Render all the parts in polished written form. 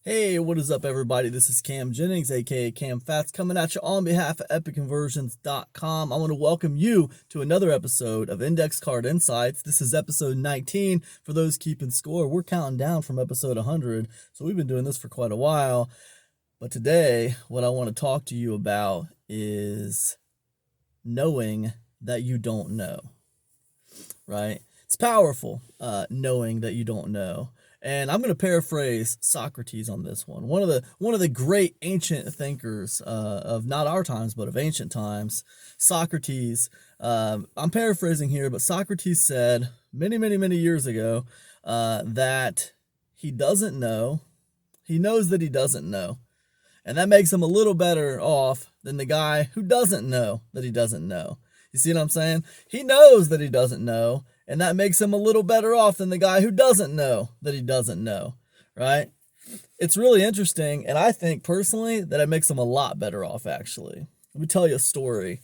Hey, what is up, everybody? This is Cam Jennings, aka Cam Fats, coming at you on behalf of EpicConversions.com. I want to welcome you to another episode of Index Card Insights. This is episode 19. For those keeping score, we're counting down from episode 100, so we've been doing this for quite a while. But today, what I want to talk to you about is knowing that you don't know, right? It's powerful, knowing that you don't know. And I'm going to paraphrase Socrates on this one. One of the great ancient thinkers of not our times, but of ancient times, Socrates. I'm paraphrasing here, but Socrates said many years ago that he doesn't know. He knows that he doesn't know, and that makes him a little better off than the guy who doesn't know that he doesn't know. You see what I'm saying? He knows that he doesn't know, and that makes him a little better off than the guy who doesn't know that he doesn't know, right? It's really interesting, and I think personally that it makes him a lot better off, actually. Let me tell you a story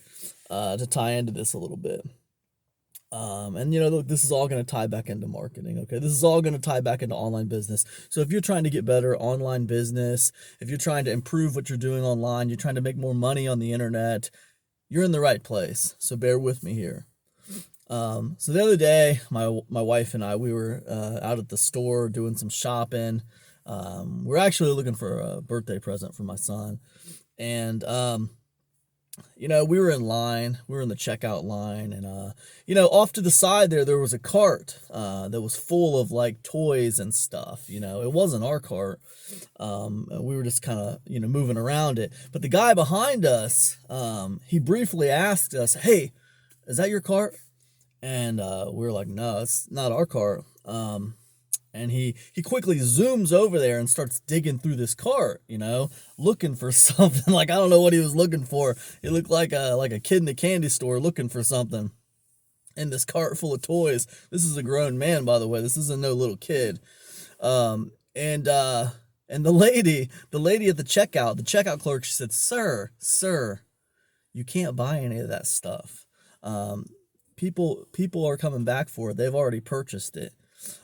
to tie into this a little bit. And look, this is all going to tie back into marketing, okay? This is all going to tie back into online business. So if you're trying to get better online business, if you're trying to improve what you're doing online, you're trying to make more money on the internet, you're in the right place. So bear with me here. So the other day, my wife and I, we were out at the store doing some shopping. We're actually looking for a birthday present for my son. And, we were in line. We were in the checkout line. And, off to the side there was a cart that was full of, like, toys and stuff. It wasn't our cart. We were just kind of, moving around it. But the guy behind us, he briefly asked us, "Hey, is that your cart?" And we were like, "No, it's not our cart." And he quickly zooms over there and starts digging through this cart, looking for something. Like, I don't know what he was looking for. He looked like a kid in a candy store looking for something in this cart full of toys. This is a grown man, by the way. This isn't no little kid. And the lady at the checkout clerk, she said, "Sir, you can't buy any of that stuff. People are coming back for it. They've already purchased it."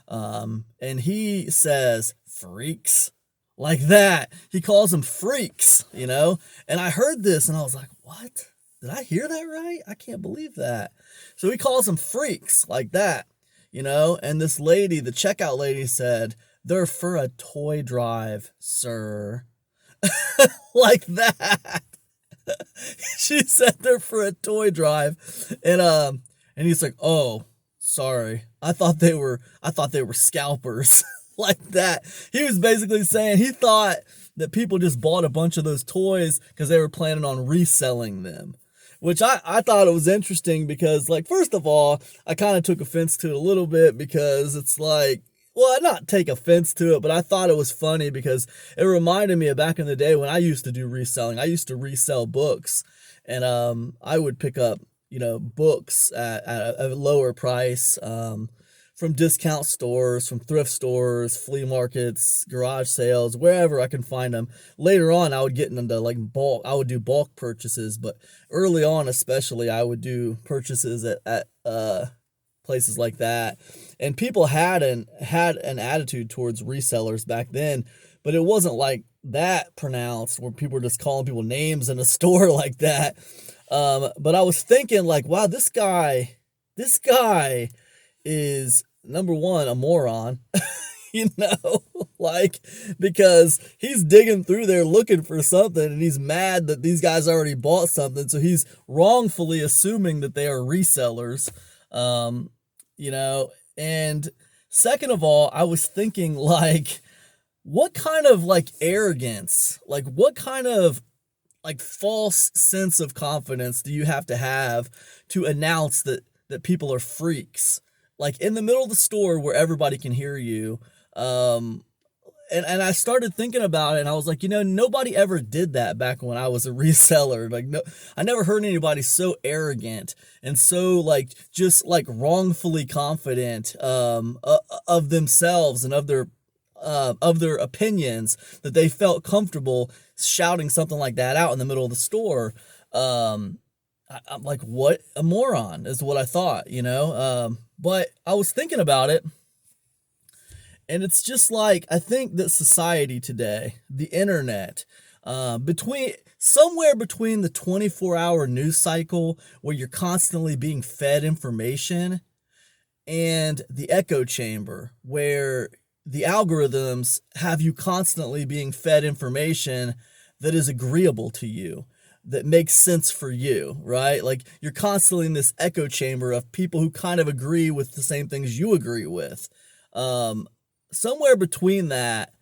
And he says, "Freaks," like that. He calls them freaks, And I heard this and I was like, "What? Did I hear that right? I can't believe that." So he calls them freaks like that, And this lady, the checkout lady, said, "They're for a toy drive, sir." Like that. She said they're for a toy drive. And he's like, "Oh, sorry. I thought they were scalpers." Like that. He was basically saying he thought that people just bought a bunch of those toys because they were planning on reselling them. Which I thought it was interesting because, like, first of all, I kind of took offense to it a little bit because it's like, well, not take offense to it, but I thought it was funny because it reminded me of back in the day when I used to do reselling. I used to resell books, and I would pick up, books at a lower price from discount stores, from thrift stores, flea markets, garage sales, wherever I can find them. Later on, I would get into like bulk. I would do bulk purchases, but early on, especially, I would do purchases at places like that. And people had an attitude towards resellers back then, but it wasn't like that pronounced where people were just calling people names in a store like that. But I was thinking, like, wow, this guy is, number one, a moron, like, because he's digging through there looking for something and he's mad that these guys already bought something. So he's wrongfully assuming that they are resellers, and second of all, I was thinking, like, what kind of, like, arrogance, like, what kind of, like, false sense of confidence do you have to announce that people are freaks, like, in the middle of the store where everybody can hear you? And I started thinking about it, and I was like, nobody ever did that back when I was a reseller. Like, no, I never heard anybody so arrogant and so, like, just, like, wrongfully confident of themselves and of their opinions, that they felt comfortable shouting something like that out in the middle of the store. I'm like, what a moron is what I thought, But I was thinking about it, And it's just like, I think that society today, the internet, between somewhere between the 24-hour news cycle where you're constantly being fed information and the echo chamber where the algorithms have you constantly being fed information that is agreeable to you, that makes sense for you, right? Like you're constantly in this echo chamber of people who kind of agree with the same things you agree with. Somewhere between that,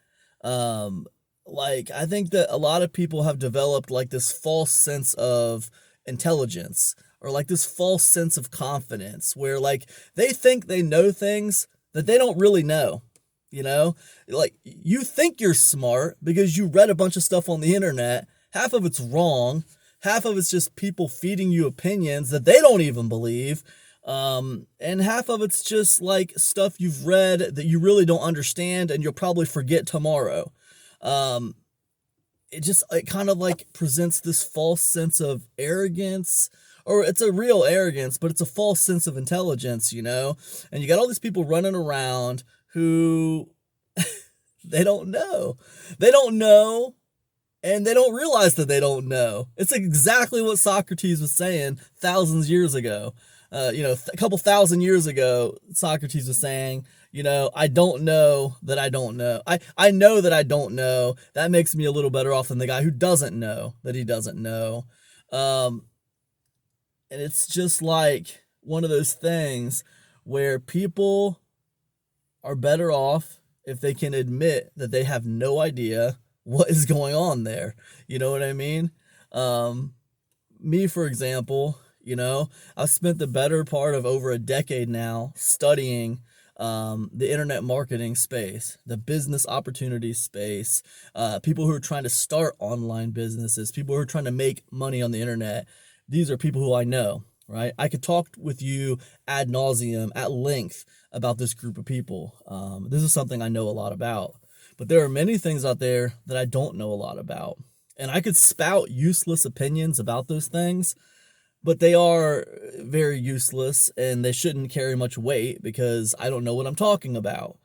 like I think that a lot of people have developed like this false sense of intelligence or like this false sense of confidence where like they think they know things that they don't really know. You know, like you think you're smart because you read a bunch of stuff on the internet. Half of it's wrong. Half of it's just people feeding you opinions that they don't even believe. And half of it's just like stuff you've read that you really don't understand and you'll probably forget tomorrow. It kind of like presents this false sense of arrogance, or it's a real arrogance, but it's a false sense of intelligence, you know? And you got all these people running around who they don't know. They don't know, and they don't realize that they don't know. It's exactly what Socrates was saying thousands of years ago. A couple thousand years ago, Socrates was saying, I don't know that I don't know. I know that I don't know. That makes me a little better off than the guy who doesn't know that he doesn't know. And it's just like one of those things where people are better off if they can admit that they have no idea what is going on there. You know what I mean? Me, for example, I've spent the better part of over a decade now studying the internet marketing space, the business opportunity space, people who are trying to start online businesses, people who are trying to make money on the internet. These are people who I know, right? I could talk with you ad nauseum, at length, about this group of people. This is something I know a lot about. But there are many things out there that I don't know a lot about. And I could spout useless opinions about those things, but they are very useless and they shouldn't carry much weight because I don't know what I'm talking about.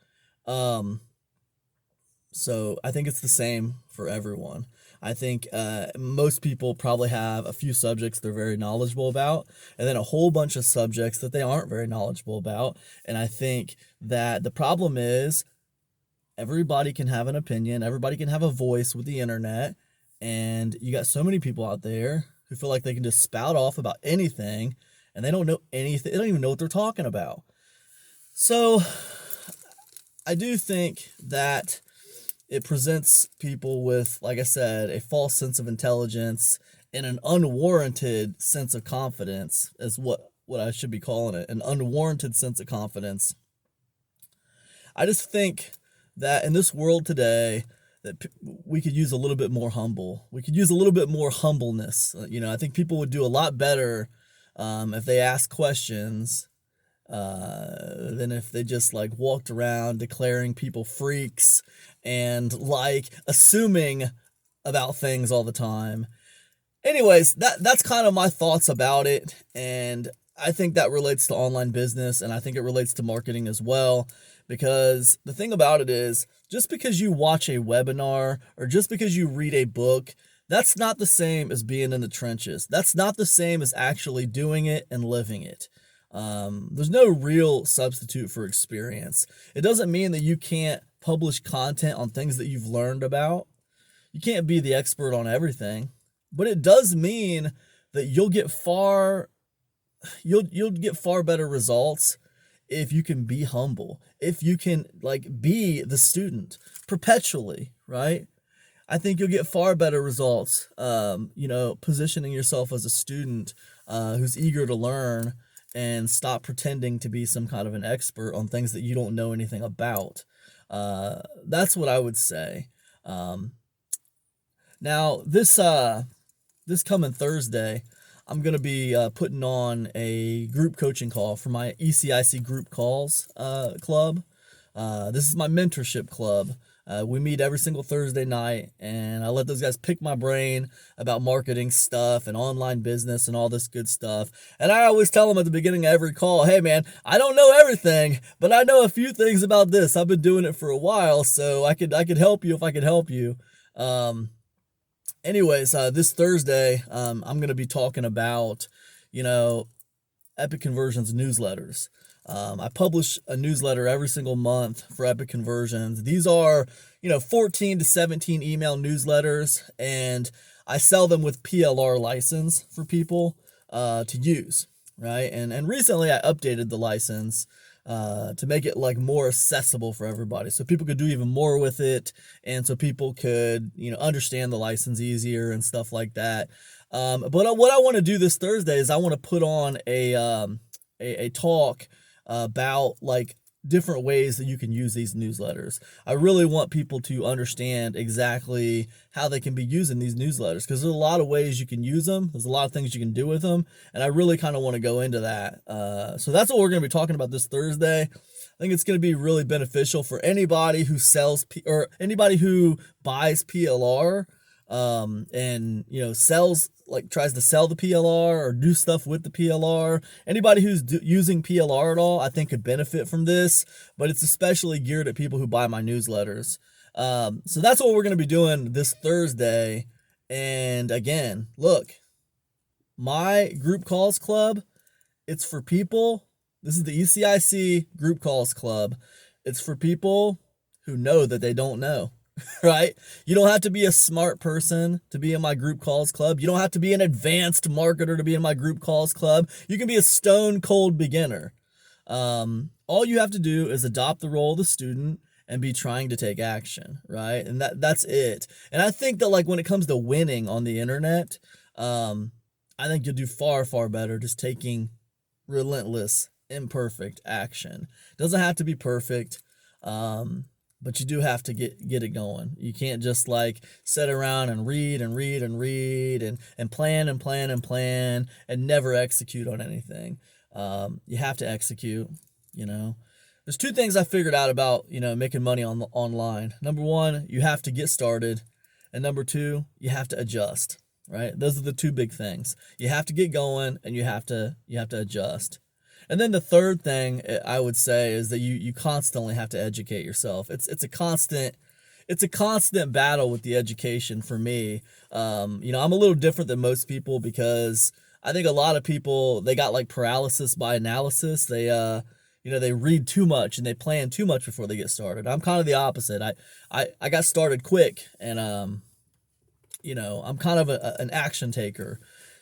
So I think it's the same for everyone. I think most people probably have a few subjects they're very knowledgeable about, and then a whole bunch of subjects that they aren't very knowledgeable about. And I think that the problem is everybody can have an opinion, everybody can have a voice with the internet, and you got so many people out there who feel like they can just spout off about anything, and they don't know anything. They don't even know what they're talking about. So I do think that it presents people with, like I said, a false sense of intelligence and an unwarranted sense of confidence, is what I should be calling it, an unwarranted sense of confidence. I just think that in this world today, that we could use a little bit more humble. We could use a little bit more humbleness. I think people would do a lot better if they asked questions than if they just like walked around declaring people freaks and like assuming about things all the time. Anyways, that's kind of my thoughts about it, and I think that relates to online business, and I think it relates to marketing as well, because the thing about it is, just because you watch a webinar or just because you read a book, that's not the same as being in the trenches. That's not the same as actually doing it and living it. There's no real substitute for experience. It doesn't mean that you can't publish content on things that you've learned about. You can't be the expert on everything, but it does mean that you'll get far better results if you can be humble, if you can like be the student perpetually, right? I think you'll get far better results, positioning yourself as a student who's eager to learn and stop pretending to be some kind of an expert on things that you don't know anything about. That's what I would say. Now, this coming Thursday, I'm going to be putting on a group coaching call for my ECIC Group Calls club. This is my mentorship club. We meet every single Thursday night, and I let those guys pick my brain about marketing stuff and online business and all this good stuff. And I always tell them at the beginning of every call, hey man, I don't know everything, but I know a few things about this. I've been doing it for a while, so I could help you if I could help you. Anyways, this Thursday, I'm going to be talking about, Epic Conversions newsletters. I publish a newsletter every single month for Epic Conversions. These are, 14 to 17 email newsletters, and I sell them with PLR license for people to use, right? And recently I updated the license to make it like more accessible for everybody, so people could do even more with it, and so people could, understand the license easier and stuff like that. But what I want to do this Thursday is I want to put on a talk about like different ways that you can use these newsletters. I really want people to understand exactly how they can be using these newsletters, because there's a lot of ways you can use them. There's a lot of things you can do with them, and I really kind of want to go into that. So that's what we're going to be talking about this Thursday. I think it's going to be really beneficial for anybody who sells or anybody who buys PLR, and sells, like tries to sell the PLR or do stuff with the PLR. Anybody who's using PLR at all, I think could benefit from this, but it's especially geared at people who buy my newsletters. So that's what we're going to be doing this Thursday. And again, look, my group calls club, it's for people. This is the ECIC group calls club. It's for people who know that they don't know. Right? You don't have to be a smart person to be in my group calls club. You don't have to be an advanced marketer to be in my group calls club. You can be a stone cold beginner. All you have to do is adopt the role of the student and be trying to take action, right? And that's it. And I think that like when it comes to winning on the internet, I think you'll do far, far better just taking relentless, imperfect action. It doesn't have to be perfect. But you do have to get it going. You can't just like sit around and read and plan and never execute on anything. You have to execute, There's two things I figured out about, making money online. Number one, you have to get started. And number two, you have to adjust, right? Those are the two big things. You have to get going and you have to adjust. And then the third thing I would say is that you constantly have to educate yourself. It's a constant battle with the education for me. I'm a little different than most people because I think a lot of people, they got like paralysis by analysis. They they read too much and they plan too much before they get started. I'm kind of the opposite. I got started quick, and I'm kind of an action taker,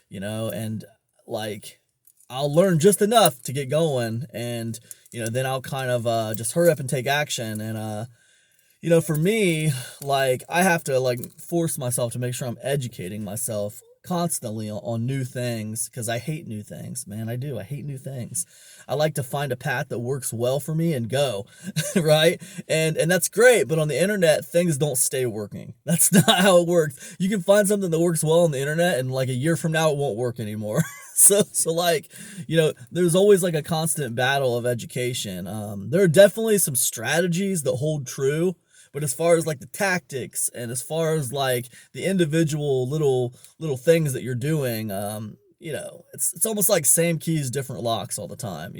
and like I'll learn just enough to get going, and then I'll kind of just hurry up and take action. And for me, like I have to like force myself to make sure I'm educating myself constantly on new things, because I hate new things, man. I do. I hate new things. I like to find a path that works well for me and go, right? And that's great, but on the internet, things don't stay working. That's not how it works. You can find something that works well on the internet, and like a year from now, it won't work anymore. So like, there's always like a constant battle of education. There are definitely some strategies that hold true, but as far as like the tactics and as far as like the individual little things that you're doing, it's almost like same keys, different locks all the time,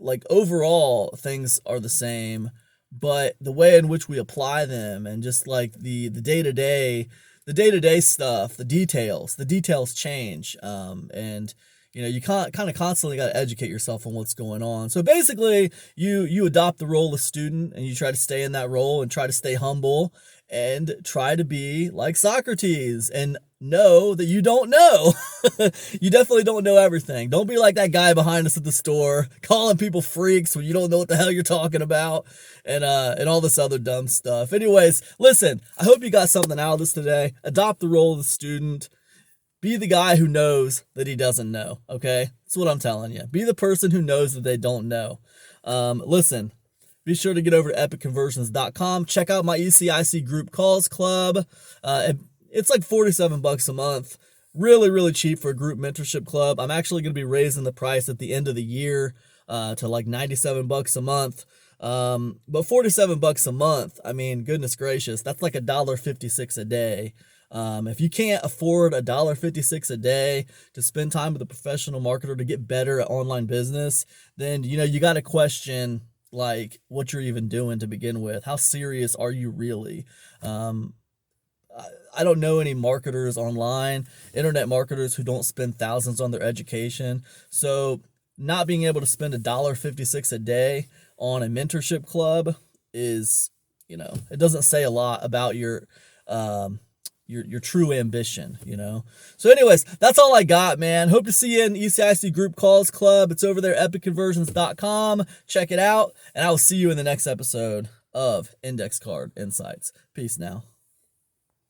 like overall things are the same, but the way in which we apply them and just like the day-to-day stuff, the details change. And you kind of constantly got to educate yourself on what's going on. So basically you adopt the role of student, and you try to stay in that role and try to stay humble and try to be like Socrates and know that you don't know. You definitely don't know everything. Don't be like that guy behind us at the store calling people freaks when you don't know what the hell you're talking about, and all this other dumb stuff. Anyways, listen, I hope you got something out of this today. Adopt the role of the student. Be the guy who knows that he doesn't know, okay? That's what I'm telling you. Be the person who knows that they don't know. Listen, be sure to get over to epicconversions.com. Check out my ECIC group calls club. It's like $47 a month. Really, really cheap for a group mentorship club. I'm actually going to be raising the price at the end of the year to like $97 a month. But $47 a month, I mean, goodness gracious, that's like $1.56 a day. If you can't afford $1.56 a day to spend time with a professional marketer to get better at online business, then, you got to question like what you're even doing to begin with. How serious are you really? I don't know any marketers online, internet marketers who don't spend thousands on their education. So not being able to spend $1.56 a day on a mentorship club is, it doesn't say a lot about your true ambition. So anyways, that's all I got, man. Hope to see you in ECIC Group Calls Club. It's over there, epicconversions.com. Check it out, and I will see you in the next episode of Index Card Insights. Peace now.